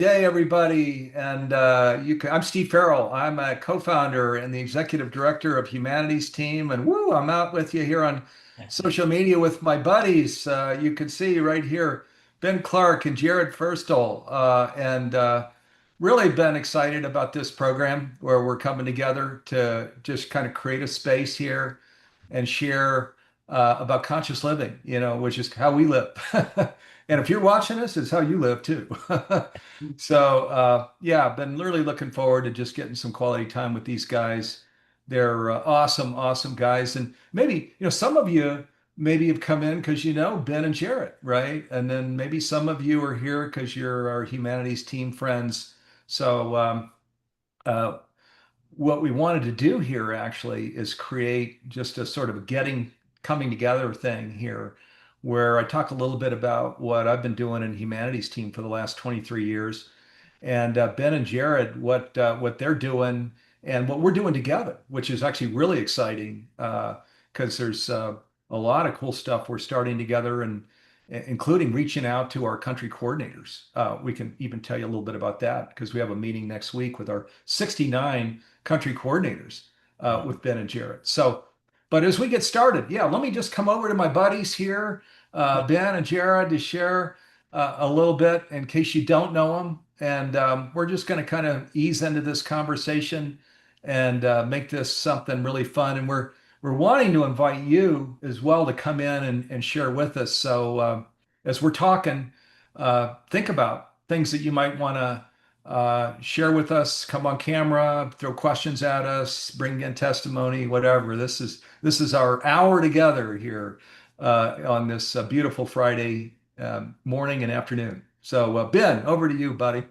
Hey everybody, and I'm Steve Farrell. I'm a co-founder and the executive director of Humanities Team, and woo, I'm out with you here on social media with my buddies. You can see right here, Ben Clark and Jarrod Ferstl, and really been excited about this program where we're coming together to just kind of create a space here and share about conscious living, which is how we live. And if you're watching this, it's how you live too. So yeah, I've been really looking forward to just getting some quality time with these guys. They're awesome, awesome guys. And maybe, some of you maybe have come in because you know Ben and Jarrett, right? And then maybe some of you are here because you're our humanities team friends. So uh, what we wanted to do here actually is create just a sort of a coming together thing here where I talk a little bit about what I've been doing in humanities team for the last 23 years and Ben and Jarrod what they're doing and what we're doing together, which is actually really exciting because there's a lot of cool stuff we're starting together and including reaching out to our country coordinators. We can even tell you a little bit about that because we have a meeting next week with our 69 country coordinators with Ben and Jarrod. So, but as we get started, yeah, let me just come over to my buddies here, Ben and Jarrod, to share a little bit in case you don't know them. And we're just going to kind of ease into this conversation and make this something really fun. And we're wanting to invite you as well to come in and share with us. So as we're talking, think about things that you might want to share with us. Come on camera, throw questions at us, bring in testimony, whatever. This is our hour together here on this beautiful Friday morning and afternoon. So Ben, over to you, buddy.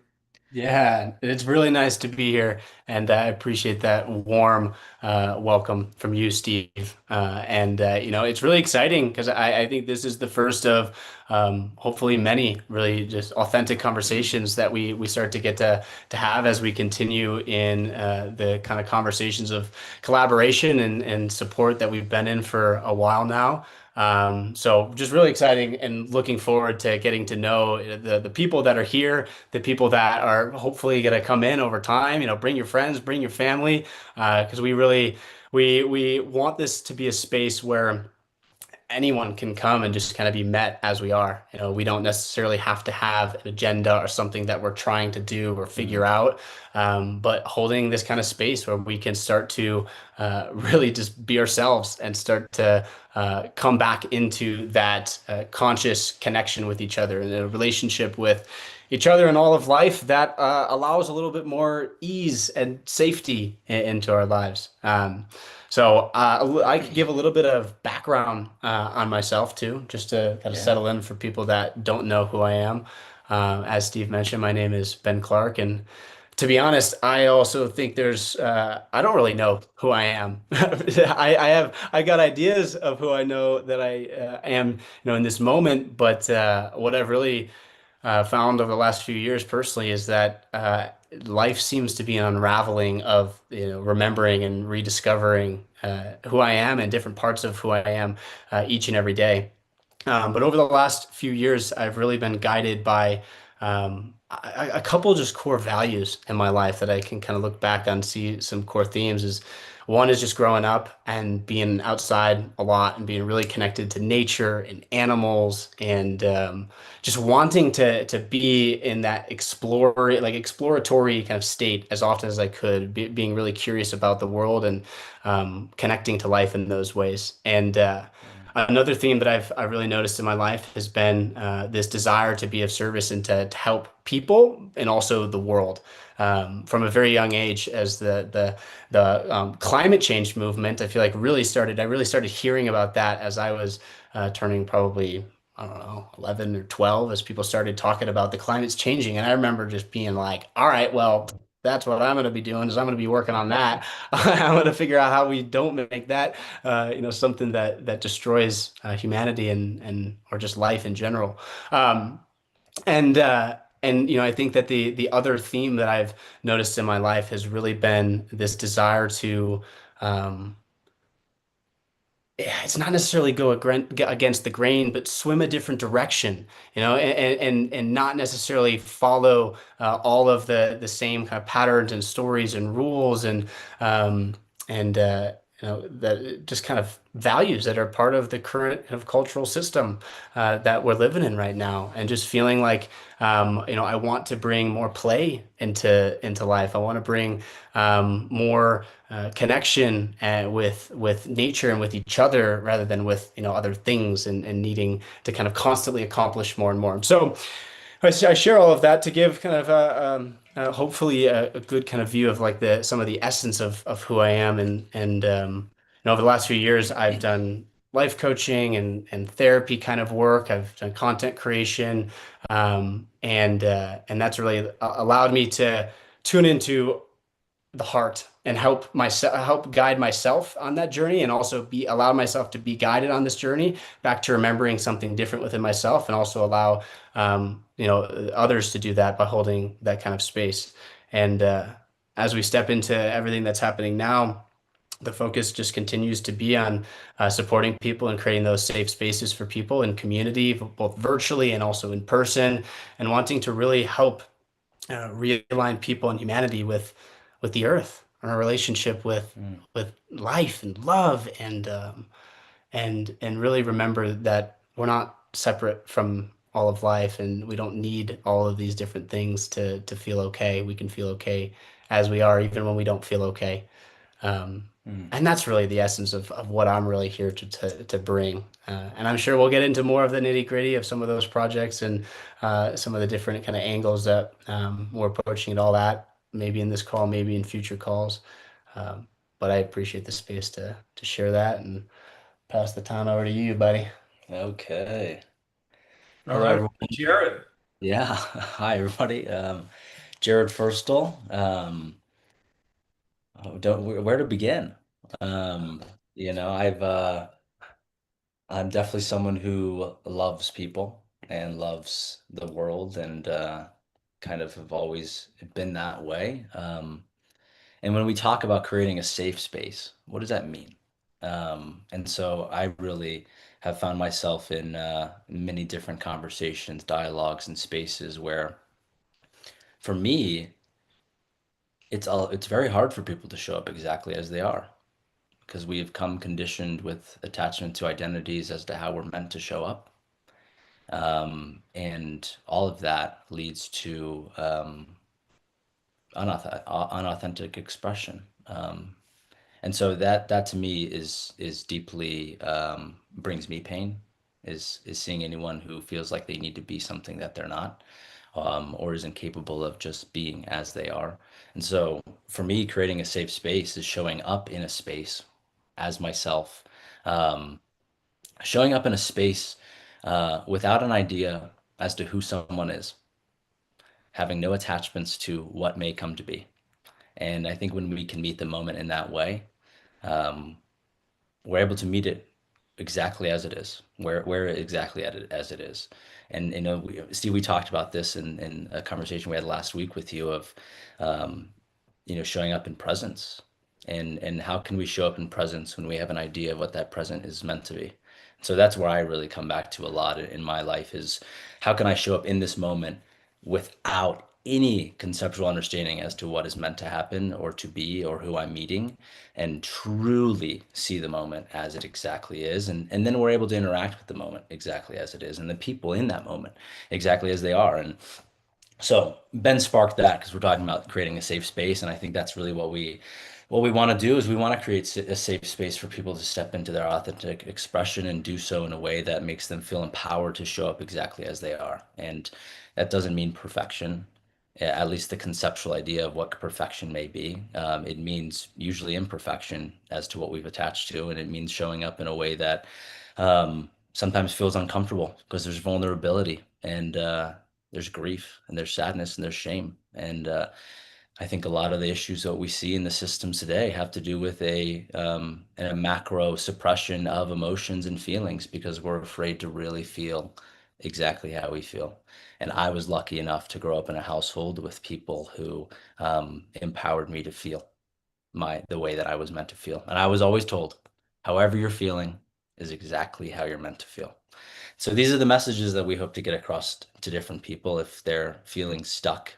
Yeah, it's really nice to be here, and I appreciate that warm welcome from you, Steve. It's really exciting because I think this is the first of hopefully many really just authentic conversations that we start to get to have as we continue in the kind of conversations of collaboration and support that we've been in for a while now. So just really exciting and looking forward to getting to know the people that are here, the people that are hopefully going to come in over time. Bring your friends, bring your family, because we want this to be a space where anyone can come and just kind of be met as we are. We don't necessarily have to have an agenda or something that we're trying to do or figure out, but holding this kind of space where we can start to really just be ourselves and start to come back into that conscious connection with each other and a relationship with each other and all of life that allows a little bit more ease and safety into our lives. I could give a little bit of background on myself too, just to kind of Yeah. settle in for people that don't know who I am. As Steve mentioned, my name is Ben Clark, and to be honest, I also think I don't really know who I am. I got ideas of who I know that I am, in this moment, but what I've really found over the last few years personally is that life seems to be an unraveling of remembering and rediscovering who I am and different parts of who I am each and every day. But over the last few years, I've really been guided by a couple just core values in my life that I can kind of look back on, see some core themes. Is one is just growing up and being outside a lot and being really connected to nature and animals and just wanting to be in that exploratory kind of state as often as I could, being really curious about the world and connecting to life in those ways. And another theme that I really noticed in my life has been this desire to be of service and to help people and also the world. From a very young age, as the climate change movement, I feel like really started. I really started hearing about that as I was turning probably, I don't know, 11 or 12, as people started talking about the climate's changing. And I remember just being like, all right, well, that's what I'm going to be doing is I'm going to be working on that. I'm going to figure out how we don't make that, something that destroys humanity and or just life in general. Um, I think that the other theme that I've noticed in my life has really been this desire to um, it's not necessarily go against the grain, but swim a different direction, and not necessarily follow all of the same kind of patterns and stories and rules um, and that just kind of values that are part of the current kind of cultural system that we're living in right now, and just feeling like I want to bring more play into life. I want to bring more connection with nature and with each other rather than with other things and needing to kind of constantly accomplish more and more. So I share all of that to give kind of hopefully a good kind of view of like the some of the essence of who I am and over the last few years I've done life coaching and therapy kind of work. I've done content creation and that's really allowed me to tune into the heart and help guide myself on that journey, and also be allow myself to be guided on this journey back to remembering something different within myself, and also allow others to do that by holding that kind of space. And as we step into everything that's happening now, the focus just continues to be on supporting people and creating those safe spaces for people in community, both virtually and also in person, and wanting to really help realign people and humanity with the earth, and our relationship Mm. with life and love, and really remember that we're not separate from all of life, and we don't need all of these different things to feel okay. We can feel okay as we are, even when we don't feel okay. Um, Mm. and that's really the essence of what I'm really here to bring. And I'm sure we'll get into more of the nitty gritty of some of those projects and some of the different kind of angles that we're approaching and all that, maybe in this call, maybe in future calls. Um, but I appreciate the space to share that and pass the time over to you, buddy. Okay. All Hello, right, everyone. Jared. Yeah. Hi, everybody. Jarrod Ferstl. Don't where to begin? Um, I've I'm definitely someone who loves people and loves the world, and kind of have always been that way. And when we talk about creating a safe space, what does that mean? And so I really have found myself in many different conversations, dialogues, and spaces where, for me, it's very hard for people to show up exactly as they are, because we have come conditioned with attachment to identities as to how we're meant to show up. And all of that leads to unauthentic expression. And so that to me is deeply brings me pain, is seeing anyone who feels like they need to be something that they're not, or isn't capable of just being as they are. And so for me, creating a safe space is showing up in a space as myself, um, showing up in a space without an idea as to who someone is, having no attachments to what may come to be. And I think when we can meet the moment in that way, um, we're able to meet it exactly as it is, where exactly as it is. And Steve, we talked about this in a conversation we had last week with you of, um, showing up in presence, and how can we show up in presence when we have an idea of what that present is meant to be. So that's where I really come back to a lot in my life is, how can I show up in this moment without any conceptual understanding as to what is meant to happen or to be or who I'm meeting, and truly see the moment as it exactly is. And then we're able to interact with the moment exactly as it is, and the people in that moment exactly as they are. And so Ben sparked that because we're talking about creating a safe space, and I think that's really what we want to do, is we want to create a safe space for people to step into their authentic expression and do so in a way that makes them feel empowered to show up exactly as they are. And that doesn't mean perfection, at least the conceptual idea of what perfection may be. It means usually imperfection as to what we've attached to, and it means showing up in a way that sometimes feels uncomfortable because there's vulnerability, and there's grief, and there's sadness, and there's shame. And I think a lot of the issues that we see in the systems today have to do with a macro suppression of emotions and feelings, because we're afraid to really feel exactly how we feel. And I was lucky enough to grow up in a household with people who empowered me to feel the way that I was meant to feel. And I was always told, however you're feeling, is exactly how you're meant to feel. So these are the messages that we hope to get across to different people if they're feeling stuck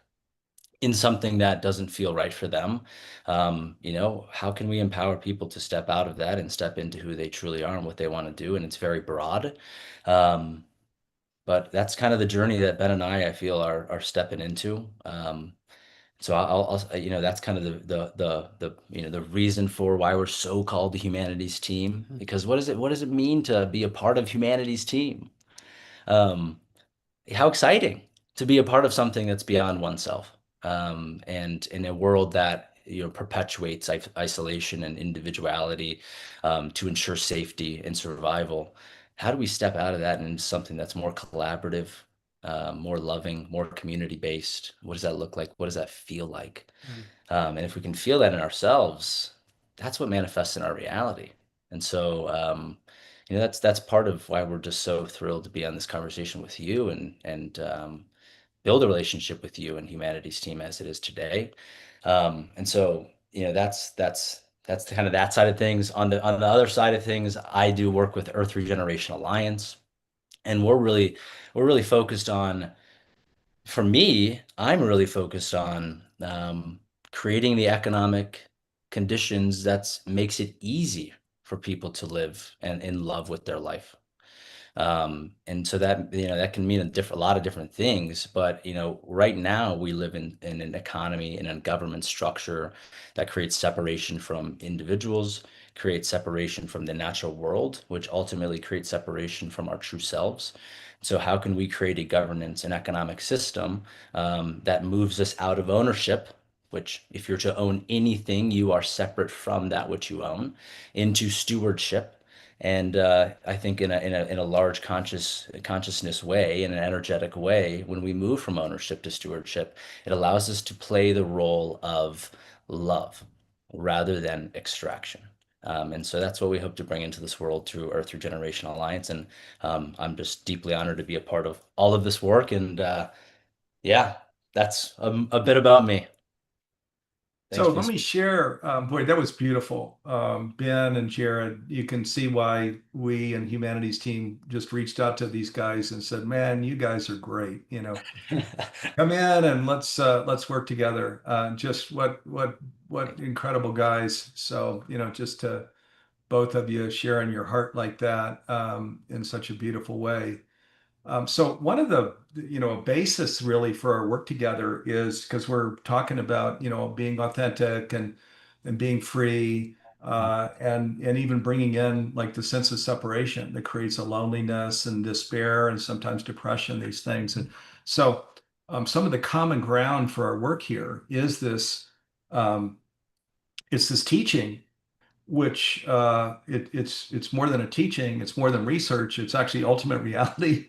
in something that doesn't feel right for them. How can we empower people to step out of that and step into who they truly are and what they want to do? And it's very broad. Um, but that's kind of the journey that Ben and I feel are stepping into. So that's kind of the reason for why we're so called the humanities team, because what does it mean to be a part of humanities team? Um, how exciting to be a part of something that's beyond oneself. And in a world that perpetuates isolation and individuality, to ensure safety and survival, how do we step out of that into something that's more collaborative, more loving, more community based? What does that look like? What does that feel like? And if we can feel that in ourselves, that's what manifests in our reality. And so, that's part of why we're just so thrilled to be on this conversation with you and build a relationship with you and Humanities Team as it is today. And so, that's kind of that side of things. On the other side of things, I do work with Earth Regeneration Alliance, and we're really focused on. For me, I'm really focused on creating the economic conditions that makes it easy for people to live and in love with their life. And so that can mean a lot of different things. But right now we live in an economy, in a government structure that creates separation from individuals, creates separation from the natural world, which ultimately creates separation from our true selves. So how can we create a governance and economic system that moves us out of ownership, which if you're to own anything, you are separate from that which you own, into stewardship. And I think in a large consciousness way, in an energetic way, when we move from ownership to stewardship, it allows us to play the role of love rather than extraction. And so that's what we hope to bring into this world through Earth Regeneration Alliance. And I'm just deeply honored to be a part of all of this work. And yeah, that's a bit about me. Thanks So for let me share, boy, that was beautiful. Ben and Jarrod, you can see why we and Humanities Team just reached out to these guys and said, man, you guys are great. Come in and let's work together. Just what incredible guys. So, just to both of you sharing your heart like that in such a beautiful way. So one of the basis really for our work together is because we're talking about being authentic and being free and even bringing in like the sense of separation that creates a loneliness and despair and sometimes depression, these things. And so some of the common ground for our work here is this it's this teaching which it's more than a teaching, it's more than research, it's actually ultimate reality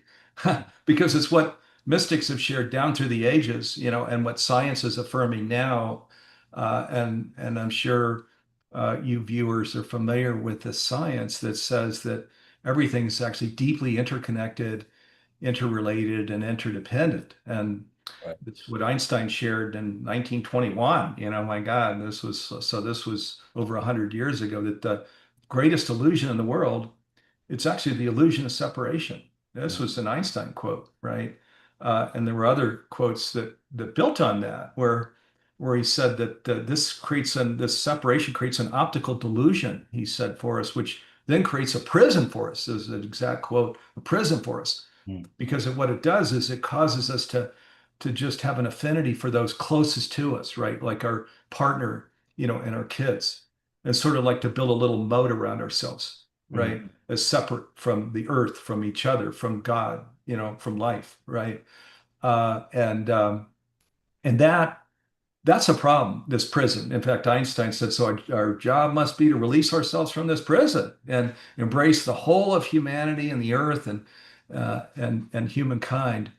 because it's what mystics have shared down through the ages, and what science is affirming now. And I'm sure you viewers are familiar with the science that says that everything's actually deeply interconnected, interrelated, and interdependent. And Right. it's what Einstein shared in 1921. My God, this was over 100 years ago, that the greatest illusion in the world, it's actually the illusion of separation. This was an Einstein quote, right? And there were other quotes that built on that, where he said that this separation creates an optical delusion, he said, for us, which then creates a prison for us, is an exact quote, a prison for us. Because what it does is it causes us to just have an affinity for those closest to us, right? Like our partner, and our kids, and sort of like to build a little moat around ourselves, right? As separate from the earth, from each other, from God, from life, right? And that's a problem, this prison. In fact, Einstein said, so our job must be to release ourselves from this prison and embrace the whole of humanity and the earth and humankind.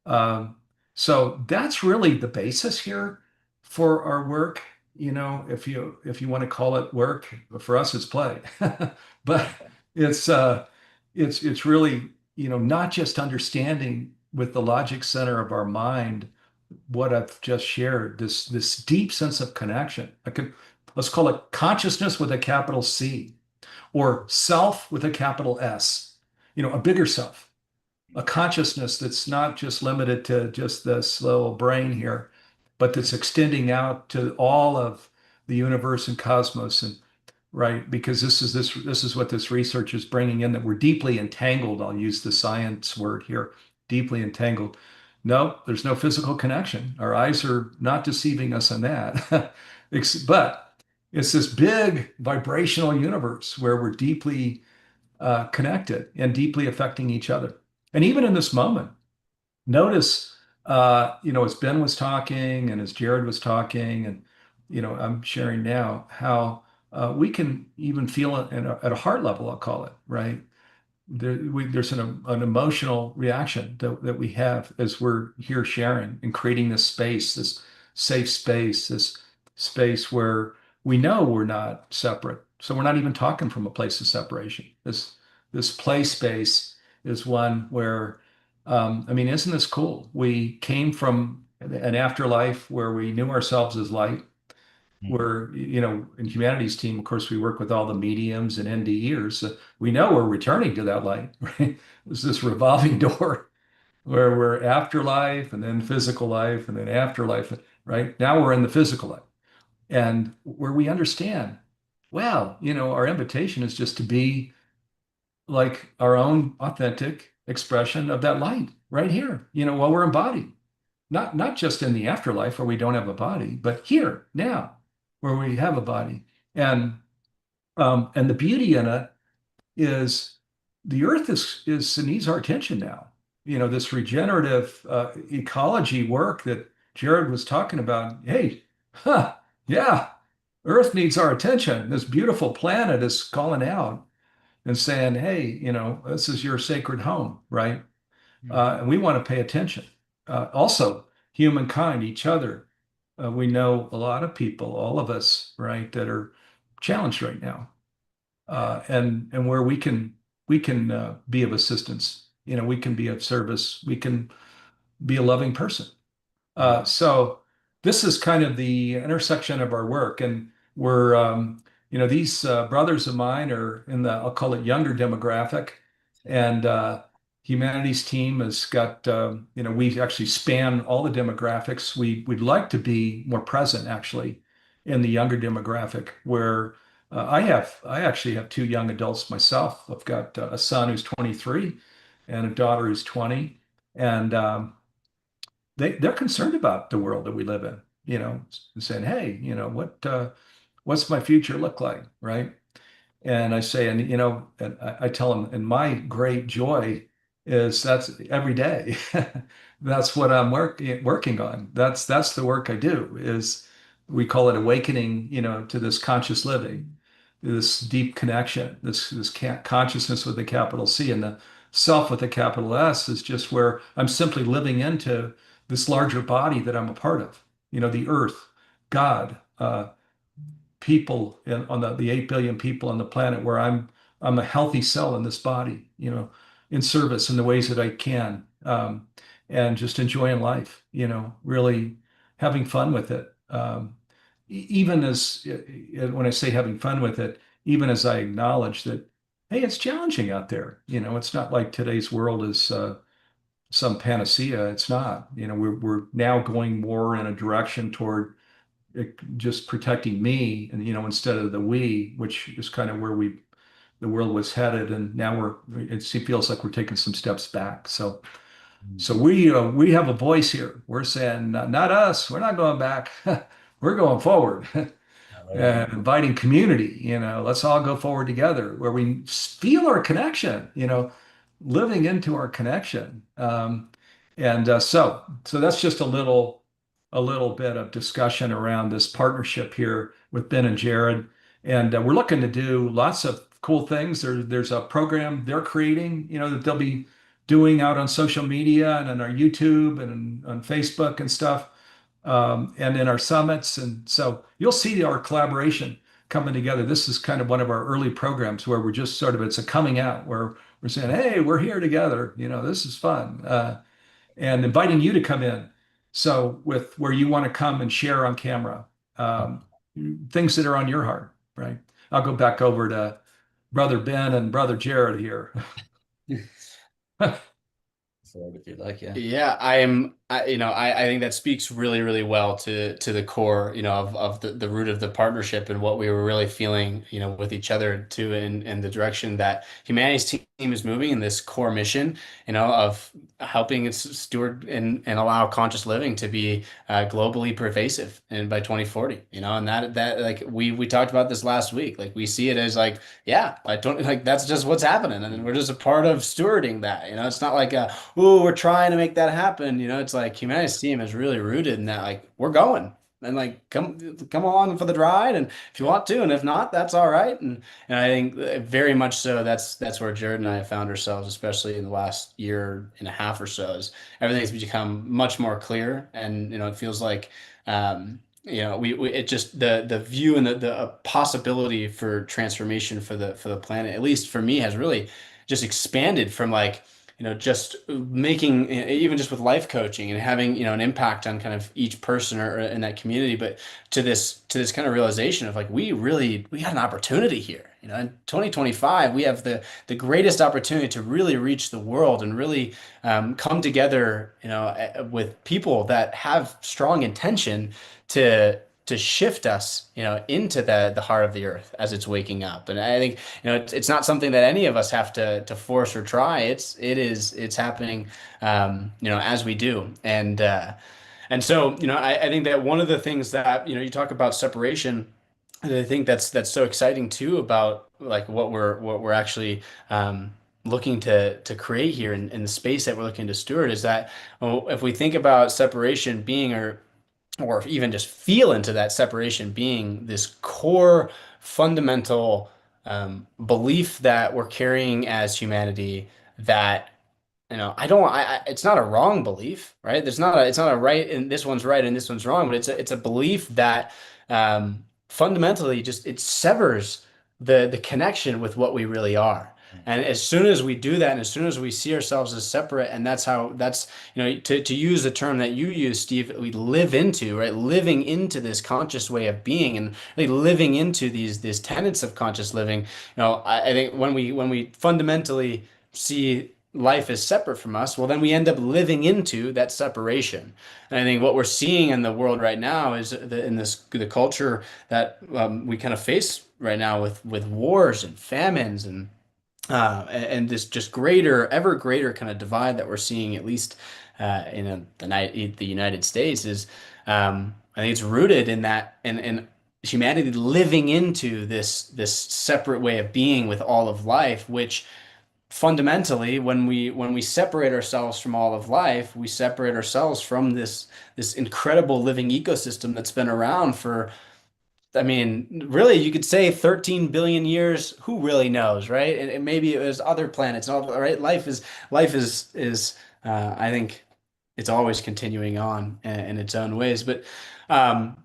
Um, so that's really the basis here for our work. If you want to call it work, for us it's play, but it's really not just understanding with the logic center of our mind what I've just shared, this deep sense of connection. Let's call it consciousness with a capital C, or self with a capital S, a bigger self, a consciousness that's not just limited to just this little brain here, but that's extending out to all of the universe and cosmos. And right, because this is what this research is bringing in, that we're deeply entangled. I'll use the science word here, deeply entangled. No, there's no physical connection. Our eyes are not deceiving us on that. But it's this big vibrational universe where we're deeply connected and deeply affecting each other. And even in this moment, notice, as Ben was talking and as Jarrod was talking, and, I'm sharing now how we can even feel it at a heart level, I'll call it, right? There's an emotional reaction that we have as we're here sharing and creating this space, this safe space, this space where we know we're not separate. So we're not even talking from a place of separation. This play space is one where, isn't this cool? We came from an afterlife where we knew ourselves as light. Where, in humanities team, of course, we work with all the mediums and NDErs. We know we're returning to that light, right? It's this revolving door where we're afterlife and then physical life and then afterlife, right? Now we're in the physical life, and where we understand, well, our invitation is just to be like our own authentic expression of that light right here, while we're embodied. Not just in the afterlife where we don't have a body, but here, now, where we have a body. And the beauty in it is the earth needs our attention now. This regenerative ecology work that Jarrod was talking about. Hey, yeah, earth needs our attention. This beautiful planet is calling out and saying, hey, this is your sacred home, right? And we want to pay attention. Also, humankind, each other. We know a lot of people, all of us, right, that are challenged right now, and where we can be of assistance. We can be of service. We can be a loving person. So this is kind of the intersection of our work, and these brothers of mine are in the, I'll call it, younger demographic, and humanities team has got, we actually span all the demographics. We'd like to be more present actually in the younger demographic, where I actually have two young adults myself. I've got a son who's 23 and a daughter who's 20, and they're concerned about the world that we live in, saying, hey, what's my future look like, right? And I say, and I tell them, and my great joy is that's every day. That's what I'm working on. That's the work I do. Is we call it awakening, to this conscious living, this deep connection, this consciousness with a capital C, and the self with a capital S is just where I'm simply living into this larger body that I'm a part of. The earth, God, people on the 8 billion people on the planet, where I'm a healthy cell in this body, in service in the ways that I can, and just enjoying life, really having fun with it. Even as when I say having fun with it, even as I acknowledge that, hey, it's challenging out there. It's not like today's world is some panacea. It's not. We're now going more in a direction toward just protecting me, and instead of the we, which is kind of where the world was headed, and now it feels like we're taking some steps back. So we have a voice here. We're saying, not us. We're not going back. We're going forward. And inviting community. Let's all go forward together, where we feel our connection. Living into our connection. So that's just a little bit of discussion around this partnership here with Ben and Jarrod. And we're looking to do lots of cool things. There's a program they're creating, that they'll be doing out on social media and on our YouTube and on Facebook and stuff, and in our summits. And so you'll see our collaboration coming together. This is kind of one of our early programs where we're just it's a coming out, where we're saying, hey, we're here together. This is fun. And inviting you to come in. So with where you want to come and share on camera, things that are on your heart, right? I'll go back over to brother Ben and brother Jarrod here. So if you'd like, yeah. Yeah, I think that speaks really, really well to the core, of the root of the partnership and what we were really feeling, with each other too, in the direction that humanity's team is moving in this core mission, of helping its steward and allow conscious living to be globally pervasive and by 2040, and that like we talked about this last week. Like we see it as like, yeah, I don't like that's just what's happening. And we're just a part of stewarding that, it's not like ooh, we're trying to make that happen. It's like humanity's team is really rooted in that, like we're going and like come along for the ride, and if you want to, and if not, that's all right. And I think very much so that's where Jarrod and I have found ourselves, especially in the last year and a half or so, is everything's become much more clear, and it feels like we it just the view and the possibility for transformation for the planet, at least for me, has really just expanded from like just making, even just with life coaching and having, an impact on kind of each person or in that community, but to this kind of realization of like, we got an opportunity here. In 2025, we have the greatest opportunity to really reach the world and really come together, with people that have strong intention to shift us, into the heart of the earth as it's waking up. And I think, it's not something that any of us have to force or try. It's happening, as we do. And so, I think that one of the things that, you talk about separation, and I think that's so exciting too about like what we're actually looking to create here in the space that we're looking to steward, is that, if we think about separation being, or even just feel into that separation being this core fundamental belief that we're carrying as humanity, that it's not a wrong belief, right? It's not a right and this one's right and this one's wrong, but it's a belief that fundamentally just it severs the connection with what we really are. And as soon as we do that, and as soon as we see ourselves as separate, and that's to use the term that you use, Steve, we live into, right? Living into this conscious way of being, and really living into these tenets of conscious living. I think when we fundamentally see life is separate from us, well, then we end up living into that separation. And I think what we're seeing in the world right now is the culture that we kind of face right now with wars and famines and this just ever greater kind of divide that we're seeing, at least in the United States, is I think it's rooted in that in humanity living into this separate way of being with all of life, which fundamentally, when we separate ourselves from all of life, we separate ourselves from this incredible living ecosystem that's been around for, I mean, really, you could say 13 billion years. Who really knows, right? And maybe it was other planets, all right? Life is I think it's always continuing on in its own ways. But kind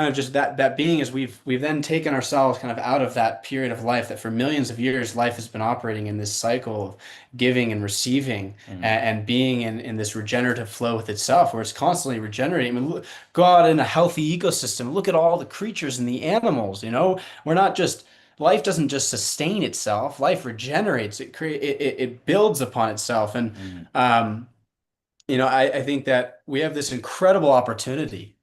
of just that being is we've then taken ourselves kind of out of that period of life that for millions of years life has been operating in this cycle of giving and receiving, and being in this regenerative flow with itself, where it's constantly regenerating. I mean, go out in a healthy ecosystem, look at all the creatures and the animals. We're not just life doesn't just sustain itself. Life regenerates. It builds upon itself. And I think that we have this incredible opportunity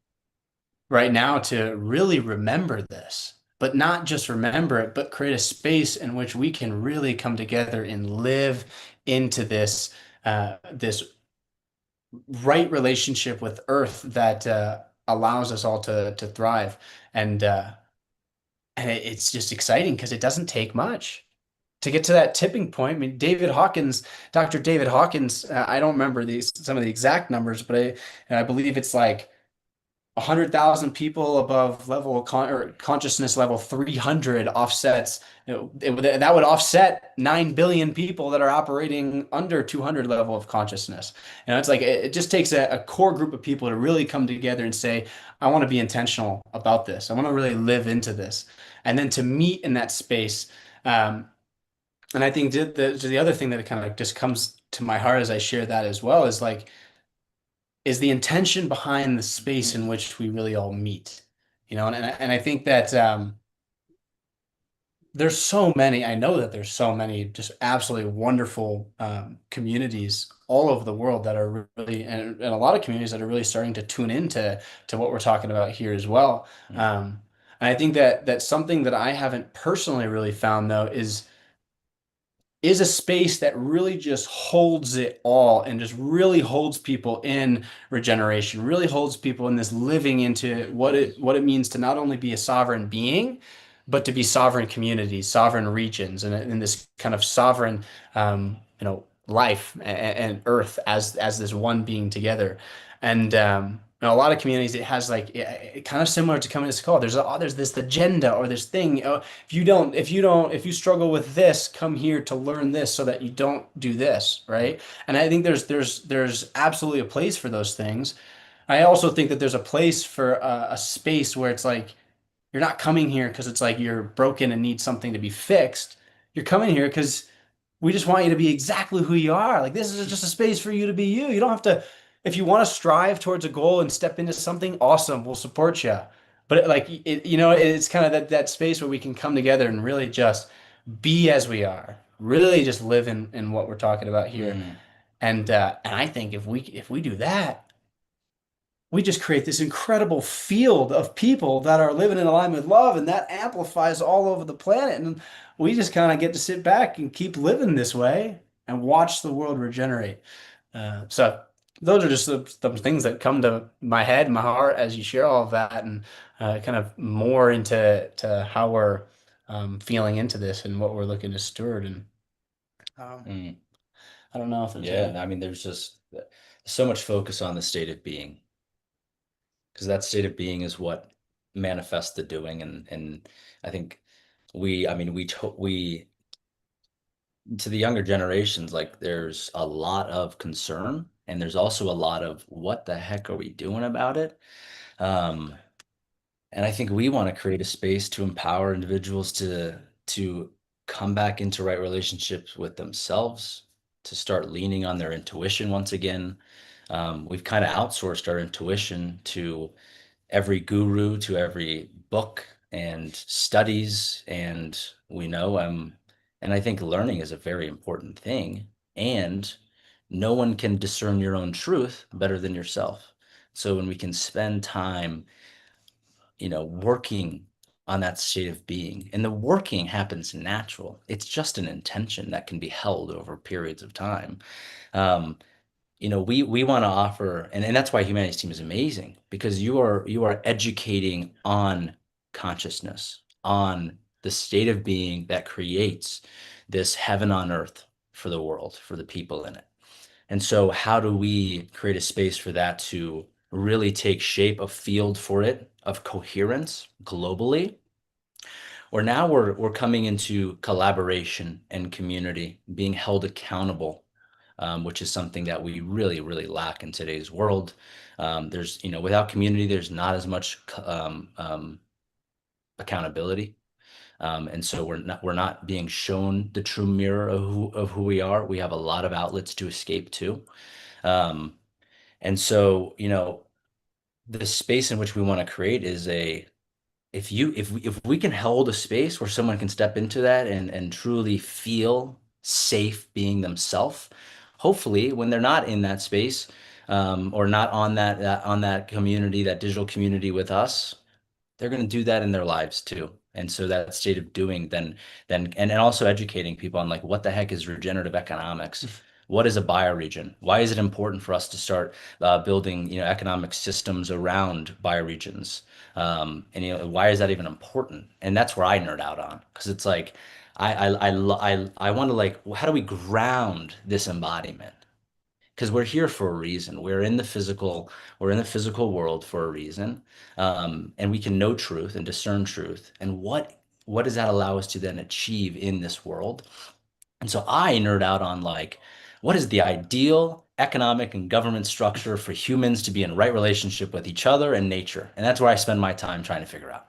right now to really remember this, but not just remember it, but create a space in which we can really come together and live into this this right relationship with Earth that allows us all to thrive. And it's just exciting because it doesn't take much to get to that tipping point. I mean, Dr. David Hawkins, I don't remember some of the exact numbers, but I believe it's like 100,000 people above or consciousness level 300 offsets. That would offset 9 billion people that are operating under 200 level of consciousness. It's like it just takes a core group of people to really come together and say, I want to be intentional about this. I want to really live into this. And then to meet in that space. And I think the other thing that kind of just comes to my heart as I share that as well is the intention behind the space in which we really all meet, and I think that there's so many. I know that there's so many just absolutely wonderful communities all over the world that are really, and a lot of communities that are really starting to tune into what we're talking about here as well. Mm. And I think that that's something that I haven't personally really found though is a space that really just holds it all and just really holds people in regeneration, really holds people in this living into what it means to not only be a sovereign being, but to be sovereign communities, sovereign regions, and in this kind of sovereign, life and earth as this one being together. And in a lot of communities, it has like kind of similar to communist call. There's this agenda or this thing. If you struggle with this, come here to learn this so that you don't do this, right? And I think there's absolutely a place for those things. I also think that there's a place for a space where it's like you're not coming here because it's like you're broken and need something to be fixed. You're coming here because we just want you to be exactly who you are. Like this is just a space for you to be you. You don't have to, if you want to strive towards a goal and step into something, awesome, we'll support you. But it's kind of that space where we can come together and really just be as we are, really just live in what we're talking about here. Mm. And I think if we do that, we just create this incredible field of people that are living in alignment with love, and that amplifies all over the planet. And we just kind of get to sit back and keep living this way and watch the world regenerate. So those are just some things that come to my head, my heart, as you share all of that, and kind of more into how we're feeling into this and what we're looking to steward. And um, Mm. I don't know if there's Yeah, I mean, there's just so much focus on the state of being, because that state of being is what manifests the doing. And I think I mean, we to the younger generations, like there's a lot of concern, and there's also a lot of what the heck are we doing about it? Um, and I think we want to create a space to empower individuals to come back into right relationships with themselves, to start leaning on their intuition once again. We've kind of outsourced our intuition to every guru, to every book and studies, and and I think learning is a very important thing, and no one can discern your own truth better than yourself. So when we can spend time, working on that state of being, and the working happens natural, it's just an intention that can be held over periods of time. um, we want to offer, and that's why Humanities Team is amazing, because you are educating on consciousness, on the state of being that creates this heaven on earth for the world, for the people in it. And so how do we create a space for that to really take shape, a field for it of coherence globally? Or now we're coming into collaboration and community, being held accountable, which is something that we really, really lack in today's world. Without community, there's not as much accountability. And so we're not being shown the true mirror of who we are. We have a lot of outlets to escape to. Um, and so, the space in which we want to create is if we can hold a space where someone can step into that and truly feel safe being themselves, hopefully when they're not in that space, or not on that community, that digital community with us, they're going to do that in their lives too. And so that state of doing, and also educating people on like what the heck is regenerative economics? What is a bioregion? Why is it important for us to start building, economic systems around bioregions? And why is that even important? And that's where I nerd out on, because it's like I want to, like, how do we ground this embodiment? Because we're here for a reason. We're in the physical world for a reason, and we can know truth and discern truth. And what does that allow us to then achieve in this world? And so I nerd out on, like, what is the ideal economic and government structure for humans to be in right relationship with each other and nature? And that's where I spend my time trying to figure out.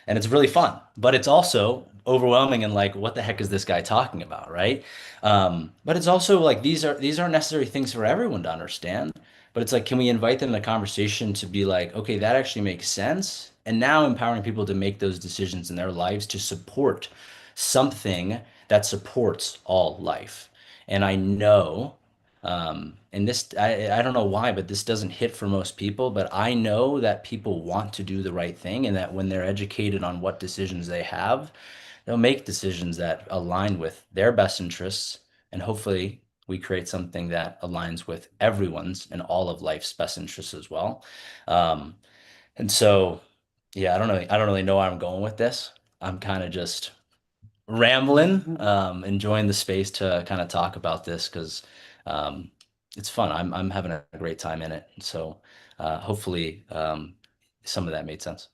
And it's really fun, but it's also overwhelming and like, what the heck is this guy talking about, right? But it's also like these aren't necessary things for everyone to understand. But it's like, can we invite them in a conversation to be like, okay, that actually makes sense? And now empowering people to make those decisions in their lives to support something that supports all life. And I know, and this, I don't know why, but this doesn't hit for most people, but I know that people want to do the right thing, and that when they're educated on what decisions they have, they'll make decisions that align with their best interests. And hopefully we create something that aligns with everyone's and all of life's best interests as well. Um, and so, yeah, I don't really know where I'm going with this. I'm kind of just rambling, enjoying the space to kind of talk about this because um, it's fun. I'm having a great time in it. So hopefully some of that made sense.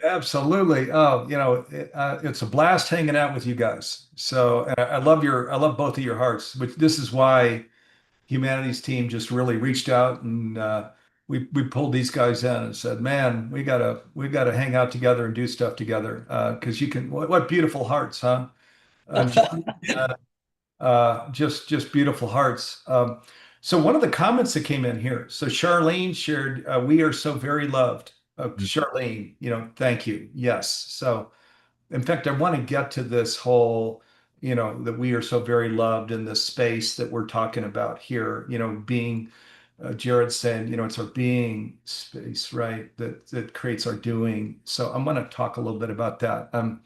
Absolutely. Oh, it's a blast hanging out with you guys. So and I love both of your hearts, which this is why humanities team just really reached out and we pulled these guys in and said, man, we gotta hang out together and do stuff together. Because you can, what beautiful hearts, huh? Just beautiful hearts. So one of the comments that came in here. So Charlene shared, "We are so very loved." Charlene, thank you. Yes. So in fact, I want to get to this whole, that we are so very loved in this space that we're talking about here. Being Jarrod saying, it's our being space, right? That creates our doing. So I'm going to talk a little bit about that. And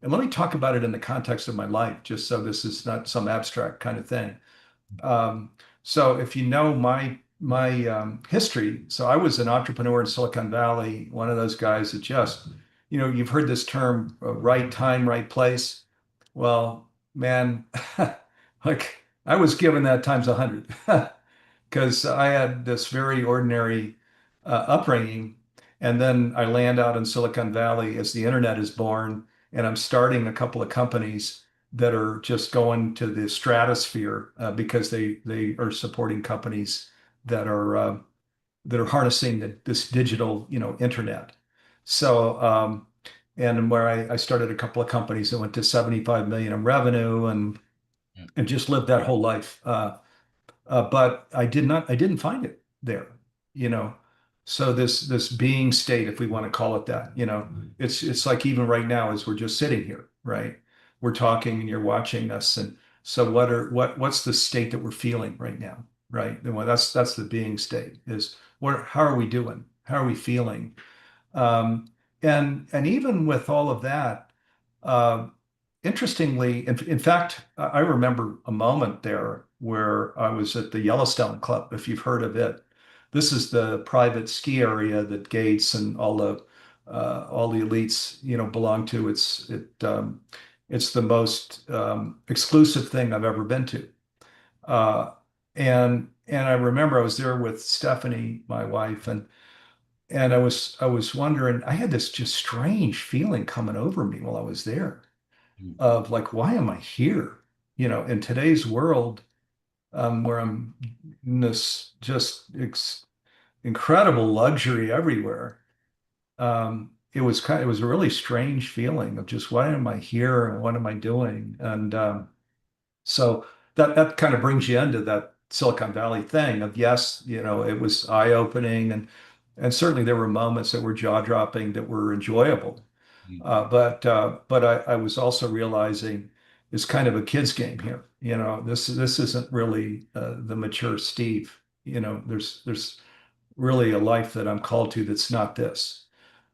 let me talk about it in the context of my life, just so this is not some abstract kind of thing. Um, so if you know my history, so I was an entrepreneur in Silicon Valley, one of those guys that just, you've heard this term, right time, right place. Well, man, like I was given that times 100 because I had this very ordinary upbringing. And then I land out in Silicon Valley as the internet is born, and I'm starting a couple of companies that are just going to the stratosphere because they are supporting companies that are harnessing this digital, internet. So, and where I started a couple of companies that went to 75 million in revenue and just lived that whole life. But I didn't find it there, you know. So this being state, if we want to call it that, it's like even right now as we're just sitting here, right? We're talking and you're watching us, and so what's the state that we're feeling right now, right? And well, that's the being state is how are we doing? How are we feeling? And even with all of that, uh, interestingly, in fact, I remember a moment there where I was at the Yellowstone Club, if you've heard of it. This is the private ski area that Gates and all the elites, belong to. It's the most exclusive thing I've ever been to. Uh, and I remember I was there with Stephanie, my wife, and I was wondering, I had this just strange feeling coming over me while I was there of like, why am I here? In today's world, where I'm in this just incredible luxury everywhere. It was a really strange feeling of just why am I here and what am I doing? And so that kind of brings you into that Silicon Valley thing of yes, it was eye-opening and certainly there were moments that were jaw-dropping that were enjoyable. But I was also realizing it's kind of a kid's game here. This isn't really the mature Steve. There's really a life that I'm called to that's not this.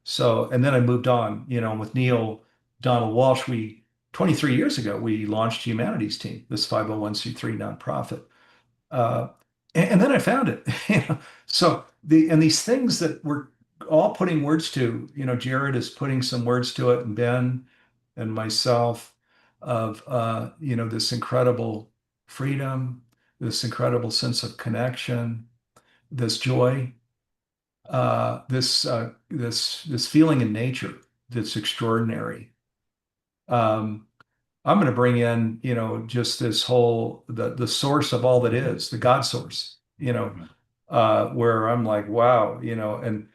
So, and then I moved on, with Neil Donald Walsh, 23 years ago, we launched Humanities Team, this 501c3 nonprofit. Uh, and then I found it. So these things that we're all putting words to, Jarrod is putting some words to it, and Ben and myself of this incredible freedom, this incredible sense of connection, this joy, this feeling in nature that's extraordinary. I'm going to bring in, just this whole the source of all that is, the God source, where I'm like, wow, and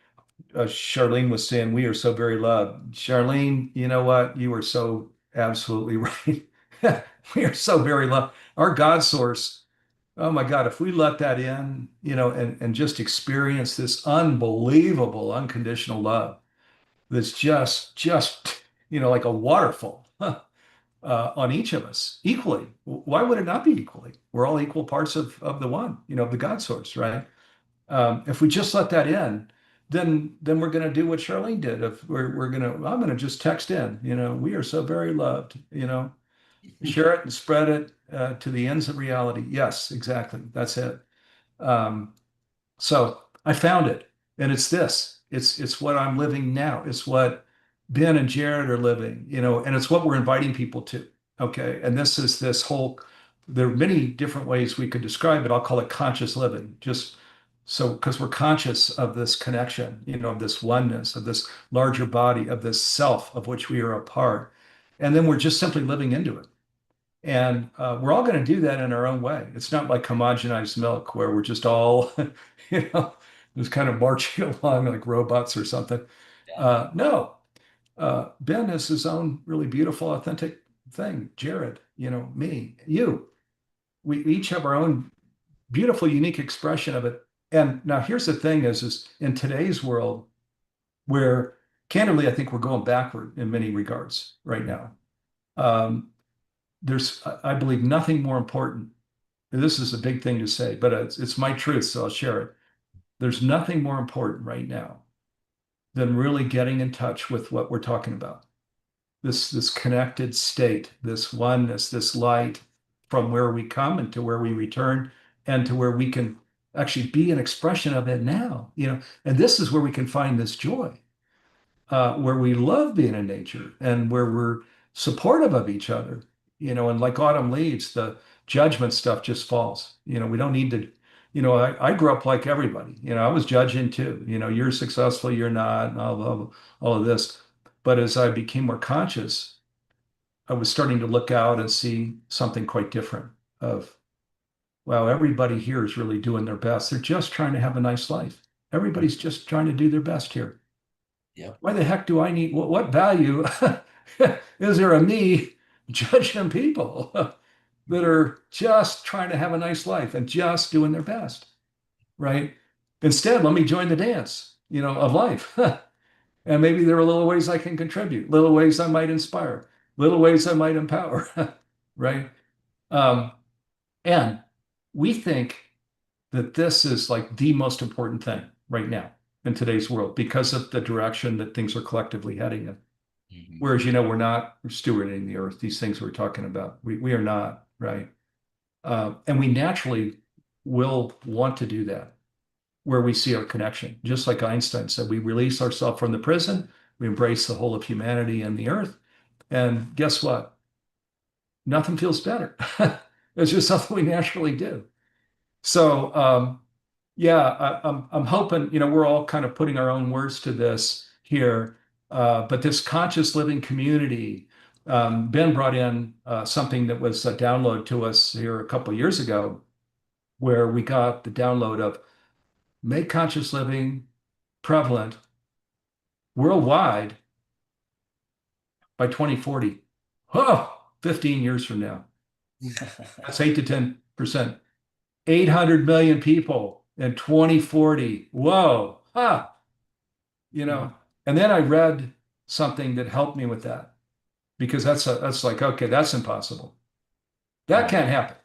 Charlene was saying, we are so very loved. Charlene, you know what? You are so absolutely right. We are so very loved. Our God source, oh my God, if we let that in, and just experience this unbelievable, unconditional love that's just, like a waterfall. on each of us equally. Why would it not be equally? We're all equal parts of the one, of the God source, right? If we just let that in, then we're going to do what Charlene did. If I'm going to just text in, we are so very loved, share it and spread it to the ends of reality. Yes, exactly. That's it. Um, so I found it, and it's this. It's what I'm living now. It's what Ben and Jarrod are living, and it's what we're inviting people to. Okay, and this is this whole. There are many different ways we could describe it. I'll call it conscious living, just so because we're conscious of this connection, of this oneness, of this larger body, of this self of which we are a part, and then we're just simply living into it. And we're all going to do that in our own way. It's not like homogenized milk where we're just all, just kind of marching along like robots or something. No, Ben is his own really beautiful, authentic thing. Jarrod, me, you. We each have our own beautiful, unique expression of it. And now here's the thing: is in today's world, where candidly, I think we're going backward in many regards right now. There's, I believe, nothing more important. And this is a big thing to say, but it's my truth, so I'll share it. There's nothing more important right now than really getting in touch with what we're talking about. This connected state, this oneness, this light from where we come and to where we return and to where we can actually be an expression of it now, and this is where we can find this joy, where we love being in nature and where we're supportive of each other, and like autumn leaves, the judgment stuff just falls. We don't need to, I grew up like everybody, I was judging too, you're successful, you're not, and all of this. But as I became more conscious, I was starting to look out and see something quite different of, wow, everybody here is really doing their best. They're just trying to have a nice life. Everybody's just trying to do their best here. Yep. Why the heck do I need, what value is there of me judging people that are just trying to have a nice life and just doing their best, right? Instead, let me join the dance, of life. And maybe there are little ways I can contribute, little ways I might inspire, little ways I might empower, right? Um, and we think that this is like the most important thing right now in today's world because of the direction that things are collectively heading in. Mm-hmm. Whereas, we're not stewarding the earth, these things we're talking about. We are not, right? And we naturally will want to do that where we see our connection. Just like Einstein said, we release ourselves from the prison, we embrace the whole of humanity and the earth. And guess what? Nothing feels better. It's just something we naturally do. So, yeah, I'm hoping, we're all kind of putting our own words to this here. But this conscious living community, Ben brought in something that was a download to us here a couple of years ago, where we got the download of make conscious living prevalent worldwide by 2040. Oh, 15 years from now. That's 8 to 10%. 800 million people in 2040. Whoa. And then I read something that helped me with that because that's like, okay, that's impossible. That can't happen.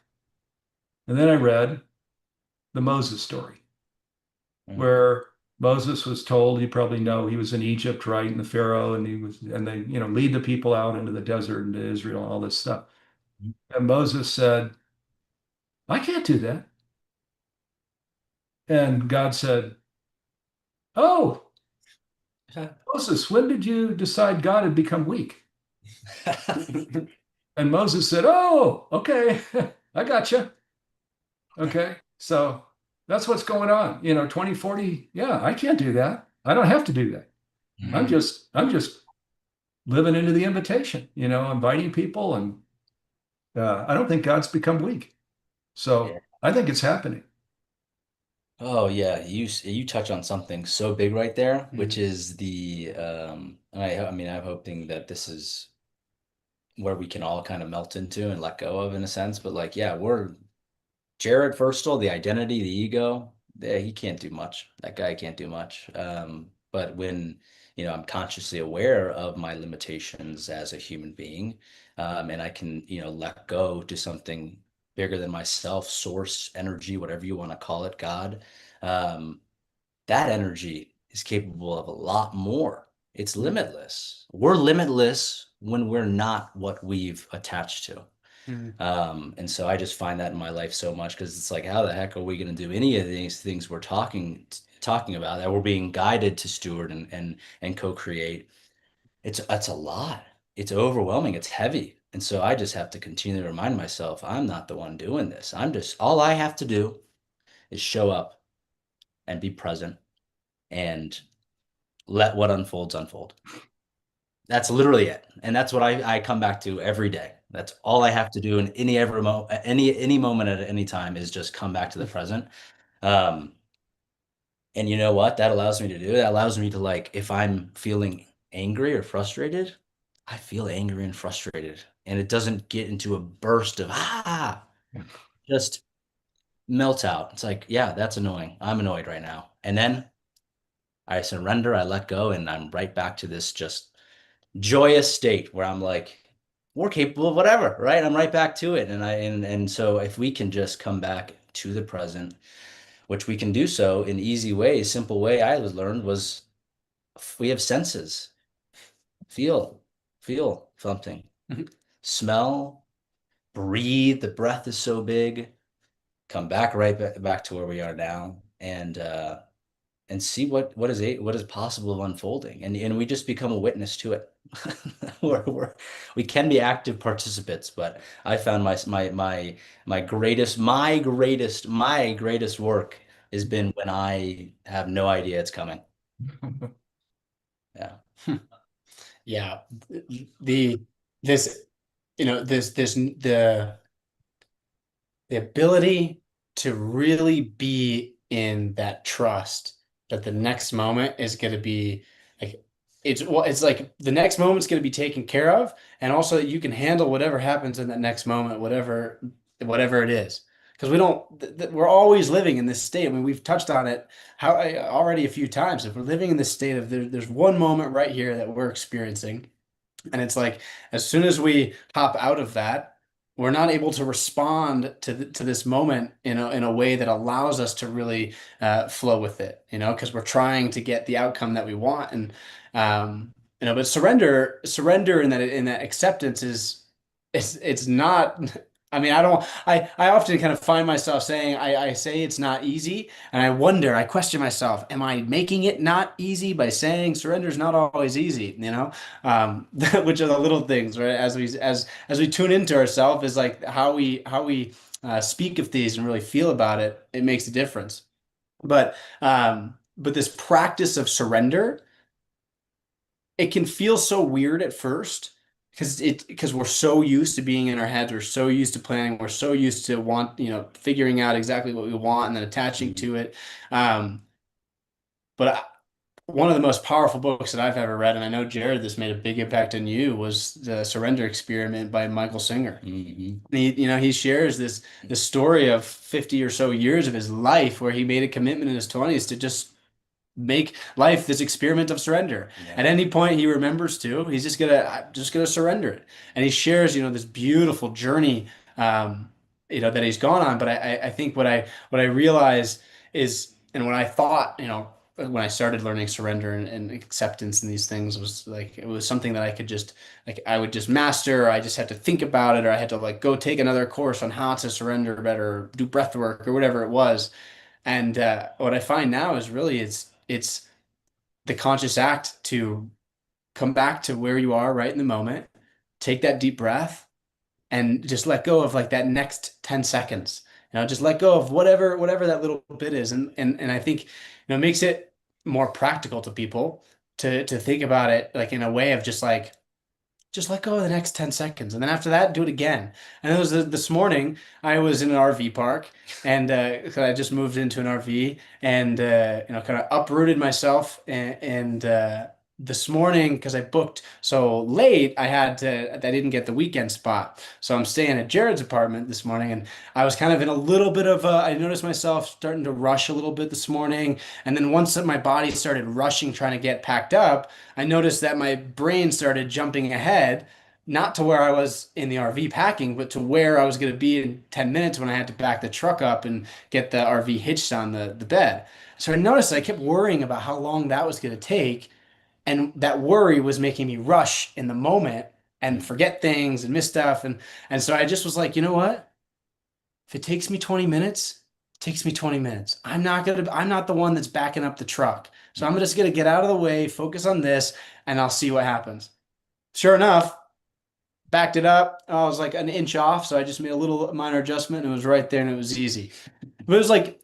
And then I read the Moses story, where Moses was told, you probably know, he was in Egypt, right? And the Pharaoh, and they, lead the people out into the desert into Israel and all this stuff. And Moses said, I can't do that. And God said, oh, Moses, when did you decide God had become weak? And Moses said, oh, okay, I got you. Okay, so that's what's going on. 2040, yeah, I can't do that. I don't have to do that. Mm-hmm. I'm just living into the invitation, inviting people. And I don't think God's become weak. So yeah. I think it's happening. Oh yeah, you touch on something so big right there, mm-hmm. which is the I'm hoping that this is where we can all kind of melt into and let go of in a sense. But like, yeah, we're Jarrod Ferstl, the identity, the ego, he can't do much. That guy can't do much. But when I'm consciously aware of my limitations as a human being, and I can, let go to something bigger than myself, source, energy, whatever you want to call it, God. Um, that energy is capable of a lot more. It's limitless. We're limitless when we're not what we've attached to. Mhm. And so I just find that in my life so much, because it's like, how the heck are we going to do any of these things we're talking about, that we're being guided to steward and co-create? It's a lot. It's overwhelming. It's heavy. And so I just have to continue to remind myself, I'm not the one doing this. All I have to do is show up and be present and let what unfolds unfold. That's literally it. And that's what I come back to every day. That's all I have to do in any moment at any time, is just come back to the present. Um, and you know what that allows me to do? That allows me to, like, if I'm feeling angry or frustrated, I feel angry and frustrated. And it doesn't get into a burst of just melt out. It's like, yeah, that's annoying. I'm annoyed right now. And then I surrender, I let go, and I'm right back to this just joyous state where I'm like, we're capable of whatever, right? I'm right back to it. And so if we can just come back to the present, which we can do so in easy ways, simple way I was learned was, we have senses. Feel something. Smell, breathe. The breath is so big. Come back back to where we are now, and see what is possible of unfolding, and we just become a witness to it. We can be active participants, but I found my greatest work has been when I have no idea it's coming. Yeah. Yeah. The this the ability to really be in that trust that the next moment is going to be like, it's like the next moment's going to be taken care of, and also that you can handle whatever happens in that next moment, whatever it is. Because we're always living in this state. I mean, we've touched on it already a few times. If we're living in this state of there's one moment right here that we're experiencing, and it's like, as soon as we hop out of that, we're not able to respond to this moment in a way that allows us to really flow with it, because we're trying to get the outcome that we want. And but surrender in that acceptance is, it's not. I mean, I often kind of find myself saying, I say it's not easy, and I question myself, am I making it not easy by saying surrender is not always easy, which are the little things, right? As we tune into ourselves, is like how we speak of these and really feel about it. It makes a difference. But this practice of surrender, it can feel so weird at first, because we're so used to being in our heads, we're so used to planning, we're so used to figuring out exactly what we want and then attaching to it. But one of the most powerful books that I've ever read, and I know, Jarrod, this made a big impact on you, was The Surrender Experiment by Michael Singer. Mm-hmm. He shares this story of 50 or so years of his life, where he made a commitment in his 20s to just make life this experiment of surrender. Yeah. At any point he remembers to, he's just gonna surrender it. And he shares, this beautiful journey, that he's gone on. But I think what I realize is, and when I thought, when I started learning surrender and acceptance and these things, was like, it was something that I could just, like, I would just master, or I just had to think about it, or I had to, like, go take another course on how to surrender better, do breath work, or whatever it was. And what I find now is really, it's the conscious act to come back to where you are right in the moment, take that deep breath, and just let go of, like, that next 10 seconds. Just let go of whatever that little bit is. And I think, it makes it more practical to people to think about it, like, in a way of just let go of the next 10 seconds. And then after that, do it again. And it was this morning, I was in an RV park, and 'cause I just moved into an RV, and kind of uprooted myself, and this morning, because I booked so late, I didn't get the weekend spot. So I'm staying at Jarrod's apartment this morning, and I was kind of in a little bit of I noticed myself starting to rush a little bit this morning. And then once my body started rushing, trying to get packed up, I noticed that my brain started jumping ahead, not to where I was in the RV packing, but to where I was going to be in 10 minutes when I had to back the truck up and get the RV hitched on the bed. So I noticed I kept worrying about how long that was going to take. And that worry was making me rush in the moment and forget things and miss stuff. And so I just was like, you know what? If it takes me 20 minutes, it takes me 20 minutes. I'm not the one that's backing up the truck. So I'm just gonna get out of the way, focus on this, and I'll see what happens. Sure enough, backed it up. I was like an inch off, so I just made a little minor adjustment and it was right there and it was easy. But it was like